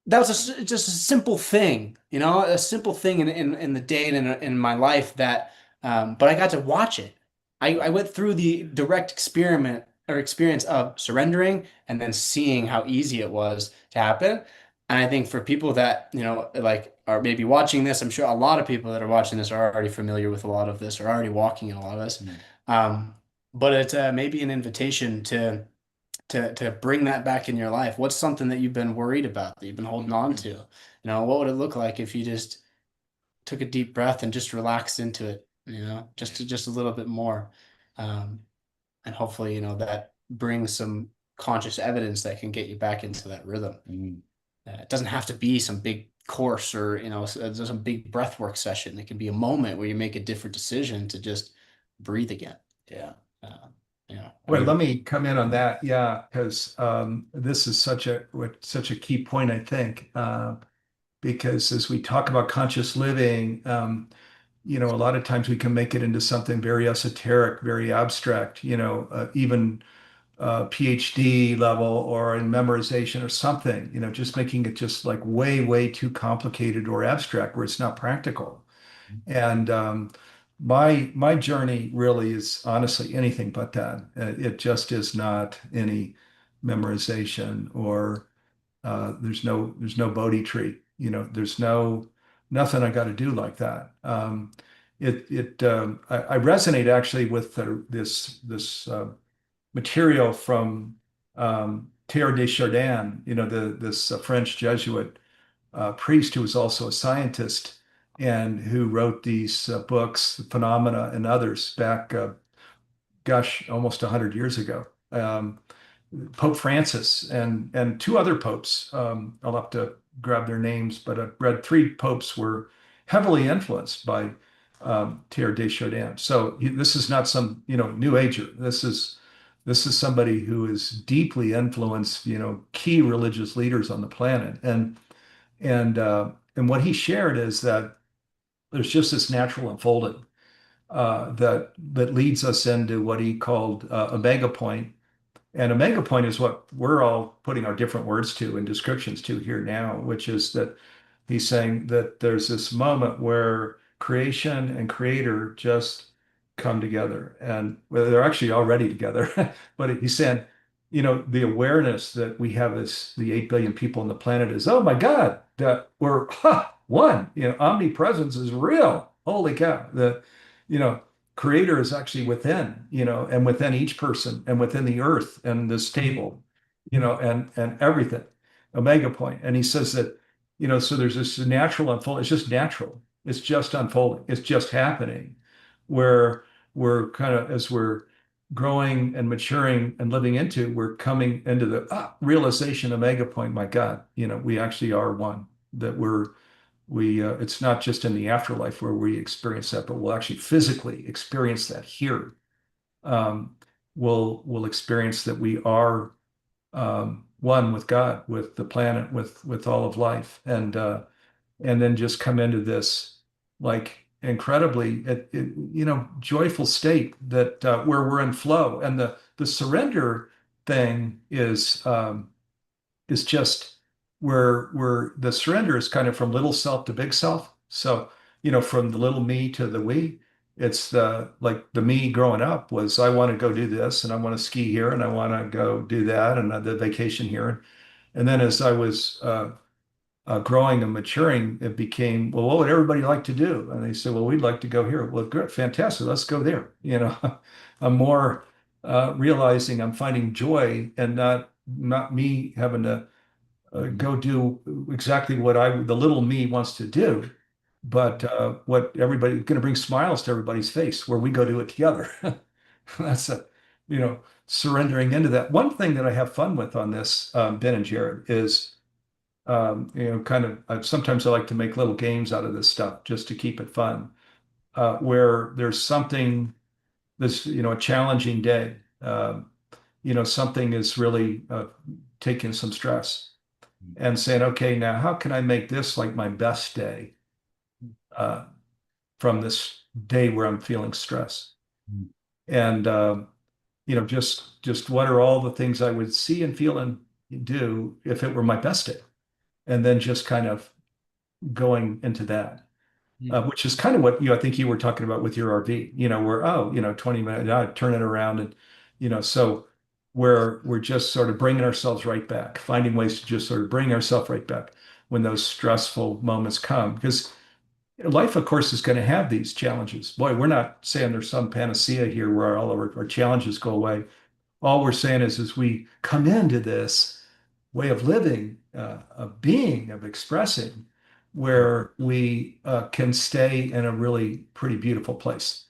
that was just a simple thing, a simple thing in the day and in my life that, but I got to watch it. I went through the direct experiment or experience of surrendering and then seeing how easy it was to happen. And I think for people that, like are maybe watching this, I'm sure a lot of people that are watching this are already familiar with a lot of this, or already walking in a lot of this. But it's maybe an invitation to bring that back in your life. What's something that you've been worried about, that you've been holding on to? What would it look like if you just took a deep breath and just relaxed into it, just a little bit more. And hopefully, that brings some conscious evidence that can get you back into that rhythm. It doesn't have to be some big course or, some big breath work session. It can be a moment where you make a different decision to just breathe again. Yeah. Well, let me come in on that. Yeah, because this is such a key point, I think, because as we talk about conscious living, a lot of times we can make it into something very esoteric, very abstract, even PhD level or in memorization or something, just making it just like way, way too complicated or abstract where it's not practical. And my journey really is honestly anything but that. It just is not any memorization or there's no Bodhi tree. There's nothing I got to do like that. I resonate actually with this material from Teilhard de Chardin, this French Jesuit priest who was also a scientist and who wrote these books, Phenomena and others, back, almost 100 years ago. Pope Francis and two other popes. I'll have to grab their names, but I've read three popes were heavily influenced by Teilhard de Chardin. So this is not some new ager. This is somebody who is deeply influenced key religious leaders on the planet. And what he shared is that there's just this natural unfolding that leads us into what he called a mega point. And a mega point is what we're all putting our different words to and descriptions to here now, which is that he's saying that there's this moment where creation and creator just come together. And well, they're actually already together. But he's saying, the awareness that we have as the 8 billion people on the planet is, oh my God, that we're one. Omnipresence is real. Holy cow. Creator is actually within, and within each person and within the earth and this table, and everything, a mega point. And he says that, so there's this natural unfolding. It's just natural. It's just unfolding. It's just happening where we're kind of, as we're growing and maturing and living into, we're coming into the realization of mega point. My God, we actually are one, that it's not just in the afterlife where we experience that, but we'll actually physically experience that here. We'll experience that we are one with God, with the planet, with all of life, and then just come into this like incredibly joyful state that where we're in flow. And the surrender thing is just where the surrender is kind of from little self to big self. So, from the little me to the we, it's like the me growing up was, I want to go do this and I want to ski here and I want to go do that and the vacation here. And then as I was growing and maturing, it became, well, what would everybody like to do? And they said, well, we'd like to go here. Well, good, fantastic, let's go there. I'm more realizing I'm finding joy and not me having to go do exactly what the little me wants to do, but what everybody going to bring smiles to everybody's face where we go do it together. That's surrendering into that. One thing that I have fun with on this, Ben and Jarrod, is kind of sometimes I like to make little games out of this stuff just to keep it fun. Where there's something this, a challenging day, something is really taking some stress, and saying, okay, now how can I make this like my best day uh, from this day where I'm feeling stress? And just what are all the things I would see and feel and do if it were my best day? And then just kind of going into that, which is kind of what I think you were talking about with your RV, where, 20 minutes, I turn it around and, so we're just sort of bringing ourselves right back, finding ways to just sort of bring ourselves right back when those stressful moments come. Because life, of course, is going to have these challenges. Boy, we're not saying there's some panacea here where all of our challenges go away. All we're saying is, as we come into this way of living, of being, of expressing, where we can stay in a really pretty beautiful place,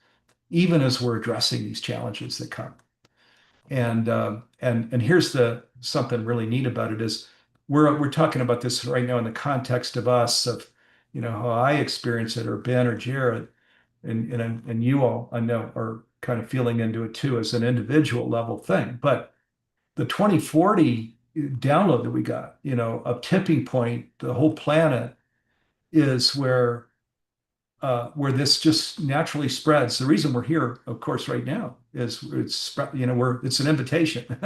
even as we're addressing these challenges that come. And here's something really neat about it is we're talking about this right now in the context of us, of how I experience it, or Ben or Jarrod, and you all I know are kind of feeling into it too as an individual level thing. But the 2040 download that we got, a tipping point, the whole planet is where this just naturally spreads. The reason we're here, of course, right now is it's an invitation.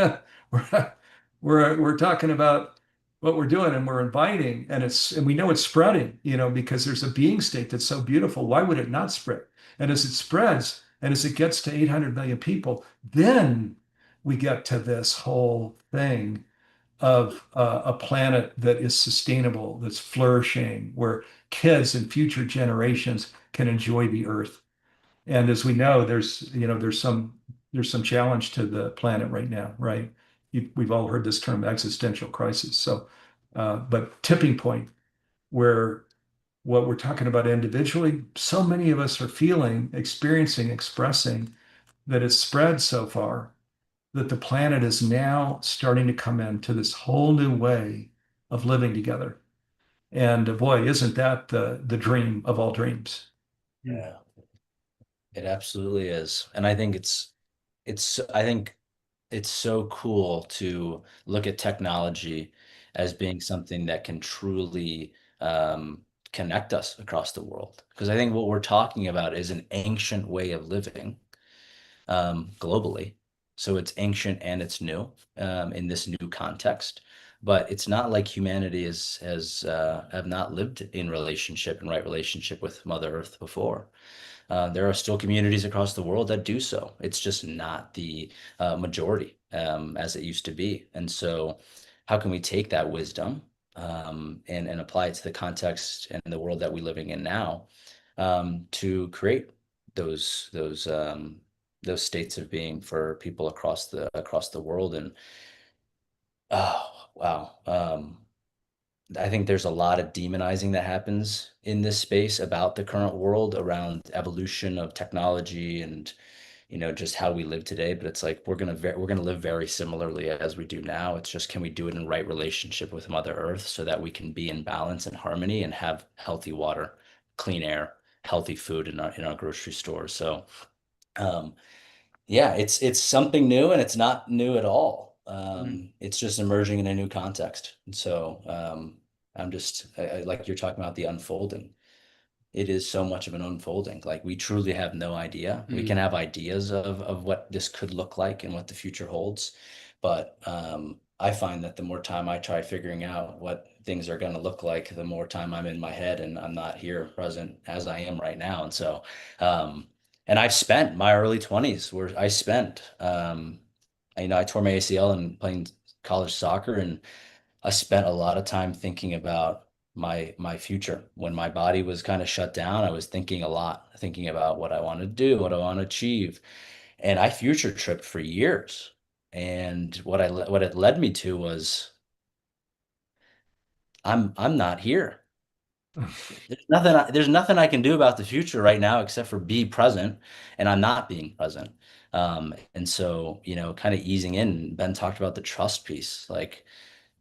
we're talking about what we're doing, and we're inviting, and we know it's spreading, because there's a being state that's so beautiful. Why would it not spread? And as it spreads, and as it gets to 800 million people, then we get to this whole thing of a planet that is sustainable, that's flourishing, where kids and future generations can enjoy the earth. And as we know, there's some challenge to the planet right now, right? We've all heard this term existential crisis. So, but tipping point, where what we're talking about individually, so many of us are feeling, experiencing, expressing that it's spread so far that the planet is now starting to come into this whole new way of living together. And boy, isn't that the dream of all dreams? Yeah, it absolutely is. And I think I think it's so cool to look at technology as being something that can truly connect us across the world. Because I think what we're talking about is an ancient way of living globally. So it's ancient and it's new in this new context. But it's not like humanity has have not lived in right relationship with Mother Earth before. There are still communities across the world that do so. It's just not the majority as it used to be. And so, how can we take that wisdom and apply it to the context and the world that we're living in now to create those states of being for people across the world? And oh wow, I think there's a lot of demonizing that happens in this space about the current world around evolution of technology and just how we live today. But it's like we're gonna live very similarly as we do now. It's just, can we do it in right relationship with Mother Earth so that we can be in balance and harmony and have healthy water, clean air, healthy food in our grocery stores. So um, yeah, it's something new, and it's not new at all. It's just emerging in a new context. And so I'm just like you're talking about the unfolding. It is so much of an unfolding. Like, we truly have no idea. We can have ideas of what this could look like and what the future holds. But I find that the more time I try figuring out what things are going to look like, the more time I'm in my head and I'm not here present as I am right now. And so, and I've spent my early 20s where I spent, I tore my ACL in playing college soccer, and I spent a lot of time thinking about my future. When my body was kind of shut down, I was thinking a lot, thinking about what I want to do, what I want to achieve. And I future tripped for years. And what it led me to was I'm not here. There's nothing I can do about the future right now except for be present, and I'm not being present. And so, kind of easing in, Ben talked about the trust piece. Like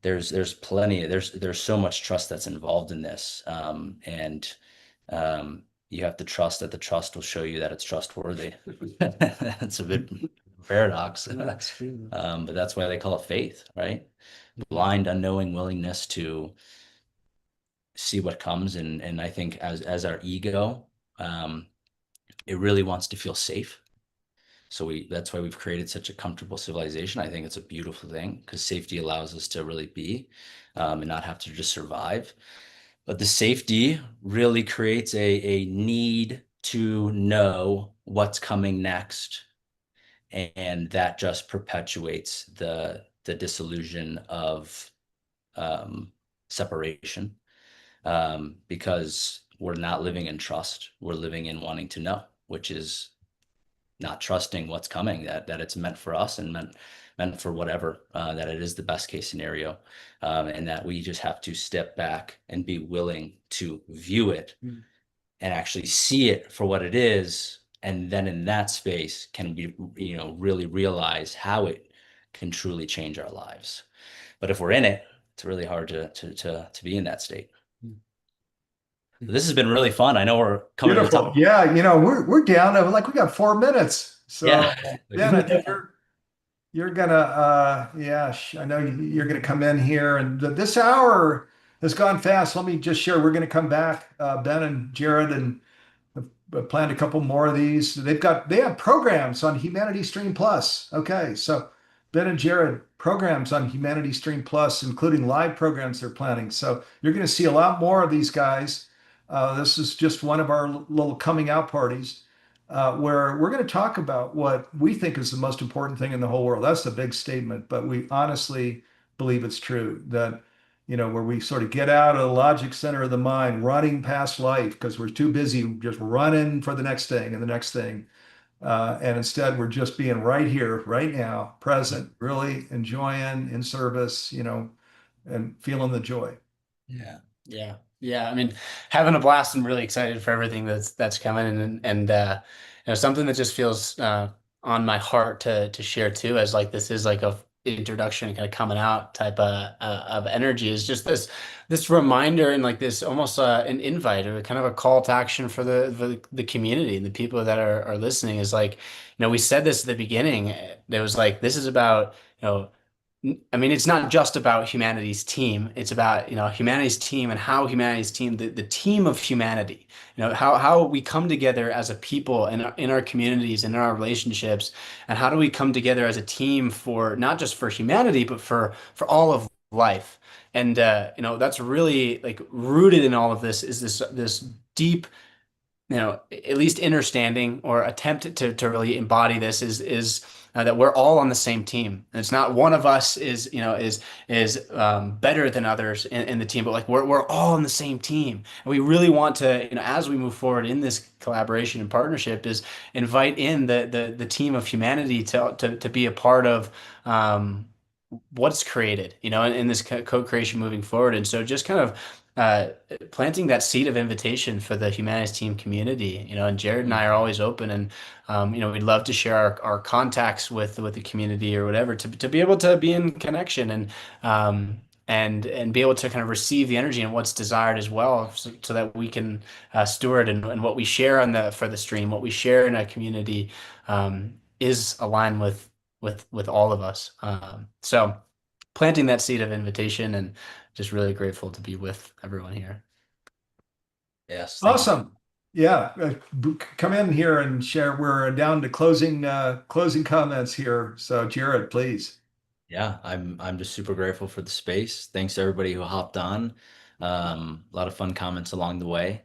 there's plenty, there's so much trust that's involved in this. And you have to trust that the trust will show you that it's trustworthy. That's a bit paradox. That's true. But that's why they call it faith, right? Blind, unknowing willingness to see what comes. And I think as our ego, it really wants to feel safe. So that's why we've created such a comfortable civilization. I think it's a beautiful thing because safety allows us to really be and not have to just survive. But the safety really creates a need to know what's coming next. And that just perpetuates the disillusion of separation because we're not living in trust. We're living in wanting to know, which is not trusting what's coming, that it's meant for us and meant for whatever, that it is the best case scenario, and that we just have to step back and be willing to view it and actually see it for what it is. And then in that space can we, really realize how it can truly change our lives. But if we're in it, it's really hard to be in that state. This has been really fun. I know we're coming to the Beautiful. top. Yeah, we're down to we got 4 minutes. So Yeah. Ben, I think you're gonna I know you're gonna come in here, and this hour has gone fast. Let me just share. We're gonna come back, Ben and Jarrod, and I've planned a couple more of these. They have programs on Humanity Stream Plus. Okay, so Ben and Jarrod, programs on Humanity Stream Plus, including live programs they're planning. So you're going to see a lot more of these guys. This is just one of our little coming out parties where we're going to talk about what we think is the most important thing in the whole world. That's a big statement, but we honestly believe it's true that, where we sort of get out of the logic center of the mind, running past life because we're too busy just running for the next thing and the next thing. And instead, we're just being right here, right now, present, really enjoying in service, and feeling the joy. Yeah. Yeah. I mean, having a blast and really excited for everything that's coming, and something that just feels on my heart to share too, as like this is like a introduction, kind of coming out type of energy, is just this reminder and like this almost an invite or kind of a call to action for the community and the people that are listening. Is like, we said this at the beginning. There was like, this is about, I mean, it's not just about humanity's team. It's about, humanity's team and how humanity's team, the team of humanity, how we come together as a people in our communities and in our relationships, and how do we come together as a team for not just for humanity, but for all of life. And, that's really like rooted in all of this is this deep, at least understanding or attempt to really embody this is that we're all on the same team. And it's not one of us is better than others in the team, but like we're all on the same team. And we really want to, as we move forward in this collaboration and partnership, is invite in the team of humanity to be a part of what's created, in this co-creation moving forward. And so just kind of planting that seed of invitation for the Humanities Team community, and Jarrod and I are always open, and we'd love to share our contacts with the community or whatever to be able to be in connection and be able to kind of receive the energy and what's desired as well, so that we can steward and what we share for the stream, what we share in a community is aligned with all of us. So planting that seed of invitation, and just really grateful to be with everyone here. Yes. Awesome. Yeah. Come in here and share. We're down to closing comments here. So Jarrod, please. Yeah, I'm just super grateful for the space. Thanks to everybody who hopped on. A lot of fun comments along the way.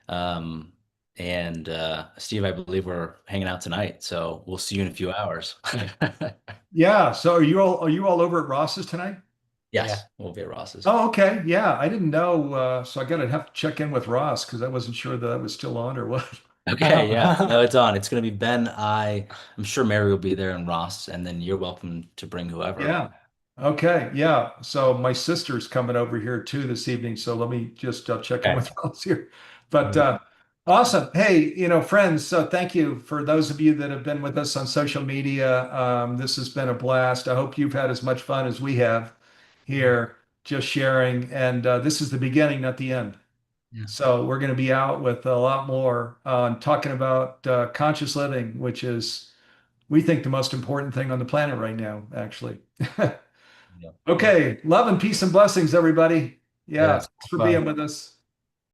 And Steve, I believe we're hanging out tonight, so we'll see you in a few hours. Yeah. So are you all over at Ross's tonight? Yes, we'll be at Ross's. Oh, okay. Yeah, I didn't know. So I gotta have to check in with Ross because I wasn't sure that was still on or what. Okay, yeah. No, it's on. It's gonna be Ben, I'm sure Mary will be there and Ross, and then you're welcome to bring whoever. Yeah. Okay. Yeah. So my sister's coming over here too this evening. So let me just check in Okay. with Ross here. But awesome. Hey, friends, so thank you for those of you that have been with us on social media. This has been a blast. I hope you've had as much fun as we have here, just sharing. And this is the beginning, not the end. Yeah. So we're going to be out with a lot more talking about conscious living, which is, we think, the most important thing on the planet right now, actually. Yeah. Okay. Love and peace and blessings, everybody. Yeah. Yes. Thanks for Bye. being with us.